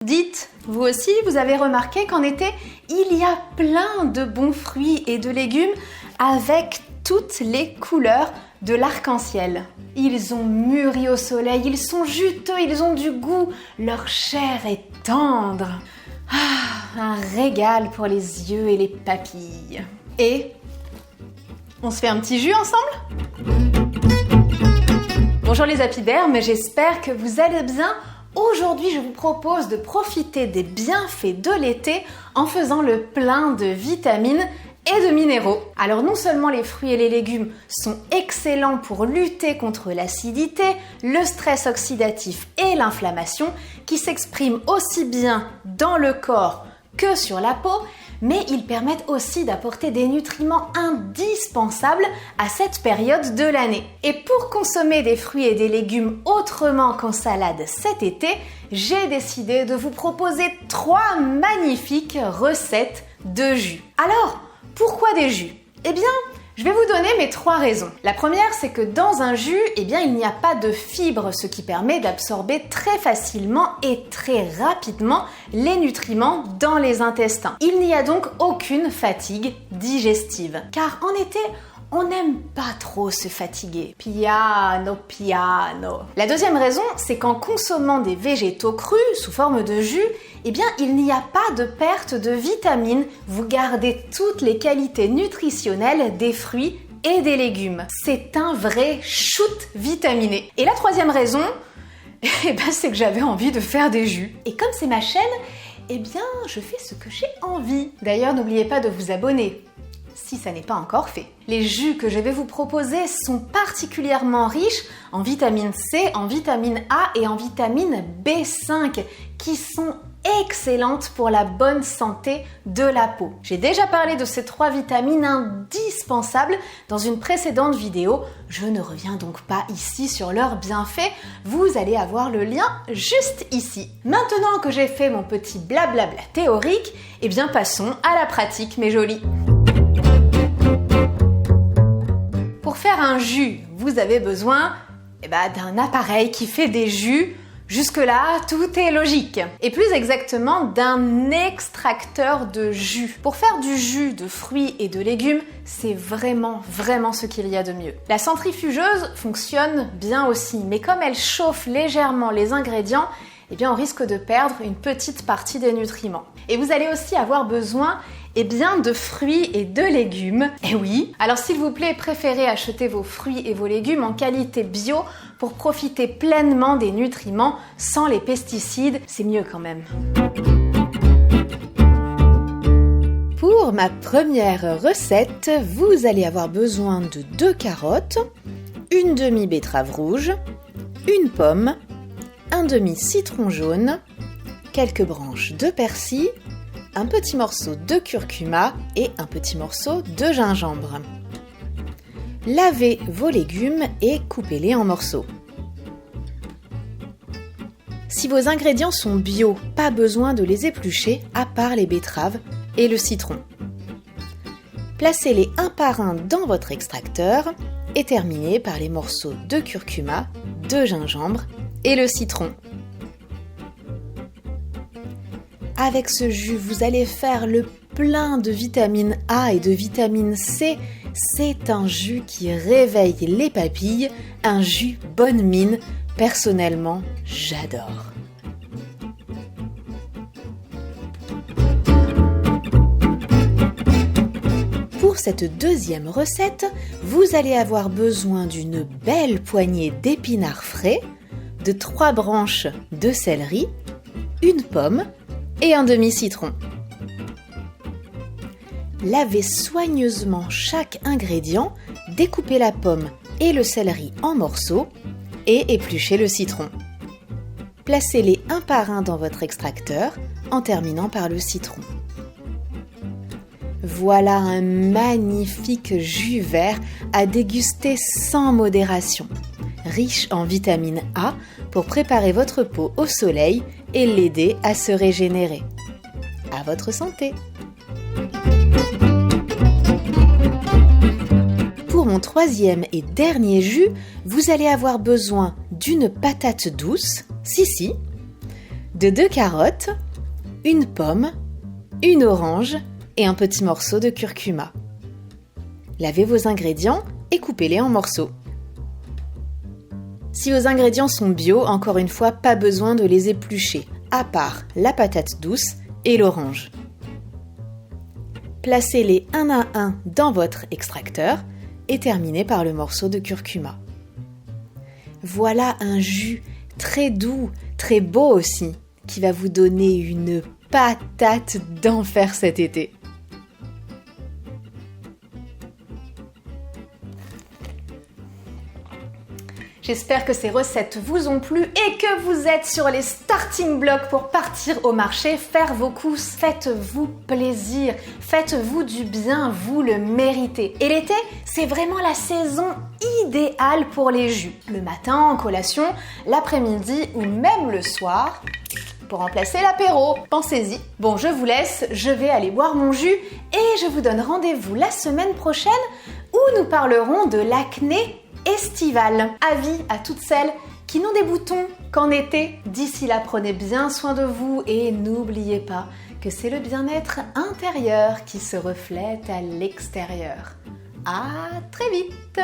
Dites, vous aussi, vous avez remarqué qu'en été, il y a plein de bons fruits et de légumes avec toutes les couleurs de l'arc-en-ciel. Ils ont mûri au soleil, ils sont juteux, ils ont du goût, leur chair est tendre. Un régal pour les yeux et les papilles. Et on se fait un petit jus ensemble ? Bonjour les apidermes, j'espère que vous allez bien. Aujourd'hui, je vous propose de profiter des bienfaits de l'été en faisant le plein de vitamines et de minéraux. Alors non seulement les fruits et les légumes sont excellents pour lutter contre l'acidité, le stress oxydatif et l'inflammation qui s'expriment aussi bien dans le corps que sur la peau, mais ils permettent aussi d'apporter des nutriments indispensables à cette période de l'année. Et pour consommer des fruits et des légumes autrement qu'en salade cet été, j'ai décidé de vous proposer 3 magnifiques recettes de jus. Alors, pourquoi des jus ? Eh bien, je vais vous donner mes 3 raisons. La première, c'est que dans un jus, il n'y a pas de fibres, ce qui permet d'absorber très facilement et très rapidement les nutriments dans les intestins. Il n'y a donc aucune fatigue digestive. Car en été, on n'aime pas trop se fatiguer. Piano, piano. La deuxième raison, c'est qu'en consommant des végétaux crus sous forme de jus, il n'y a pas de perte de vitamines. Vous gardez toutes les qualités nutritionnelles des fruits et des légumes. C'est un vrai shoot vitaminé. Et la troisième raison, c'est que j'avais envie de faire des jus. Et comme c'est ma chaîne, je fais ce que j'ai envie. D'ailleurs, n'oubliez pas de vous abonner si ça n'est pas encore fait. Les jus que je vais vous proposer sont particulièrement riches en vitamine C, en vitamine A et en vitamine B5 qui sont excellentes pour la bonne santé de la peau. J'ai déjà parlé de ces 3 vitamines indispensables dans une précédente vidéo. Je ne reviens donc pas ici sur leurs bienfaits. Vous allez avoir le lien juste ici. Maintenant que j'ai fait mon petit blablabla théorique, passons à la pratique, mes jolis. Pour faire un jus, vous avez besoin d'un appareil qui fait des jus. Jusque-là, tout est logique. Et plus exactement, d'un extracteur de jus. Pour faire du jus de fruits et de légumes, c'est vraiment ce qu'il y a de mieux. La centrifugeuse fonctionne bien aussi, mais comme elle chauffe légèrement les ingrédients, on risque de perdre une petite partie des nutriments. Et vous allez aussi avoir besoin de fruits et de légumes. Eh oui. Alors s'il vous plaît, préférez acheter vos fruits et vos légumes en qualité bio pour profiter pleinement des nutriments sans les pesticides. C'est mieux quand même. Pour ma première recette, vous allez avoir besoin de 2 carottes, une demi-betterave rouge, une pomme, un demi-citron jaune, quelques branches de persil, un petit morceau de curcuma et un petit morceau de gingembre. Lavez vos légumes et coupez-les en morceaux. Si vos ingrédients sont bio, pas besoin de les éplucher à part les betteraves et le citron. Placez-les un par un dans votre extracteur et terminez par les morceaux de curcuma, de gingembre et le citron. Avec ce jus, vous allez faire le plein de vitamine A et de vitamine C. C'est un jus qui réveille les papilles, un jus bonne mine. Personnellement, j'adore. Pour cette deuxième recette, vous allez avoir besoin d'une belle poignée d'épinards frais, de 3 branches de céleri, une pomme, et un demi-citron. Lavez soigneusement chaque ingrédient, découpez la pomme et le céleri en morceaux et épluchez le citron. Placez-les un par un dans votre extracteur en terminant par le citron. Voilà un magnifique jus vert à déguster sans modération, riche en vitamine A pour préparer votre peau au soleil et l'aider à se régénérer. À votre santé! Pour mon 3e et dernier jus, vous allez avoir besoin d'une patate douce, de 2 carottes, une pomme, une orange et un petit morceau de curcuma. Lavez vos ingrédients et coupez-les en morceaux. Si vos ingrédients sont bio, encore une fois, pas besoin de les éplucher, à part la patate douce et l'orange. Placez-les un à un dans votre extracteur et terminez par le morceau de curcuma. Voilà un jus très doux, très beau aussi, qui va vous donner une patate d'enfer cet été. J'espère que ces recettes vous ont plu et que vous êtes sur les starting blocks pour partir au marché, faire vos courses. Faites-vous plaisir, faites-vous du bien, vous le méritez. Et l'été, c'est vraiment la saison idéale pour les jus. Le matin en collation, l'après-midi ou même le soir pour remplacer l'apéro. Pensez-y. Bon, je vous laisse, je vais aller boire mon jus et je vous donne rendez-vous la semaine prochaine où nous parlerons de l'acné estivale. Avis à toutes celles qui n'ont des boutons qu'en été. D'ici là, prenez bien soin de vous et n'oubliez pas que c'est le bien-être intérieur qui se reflète à l'extérieur. À très vite!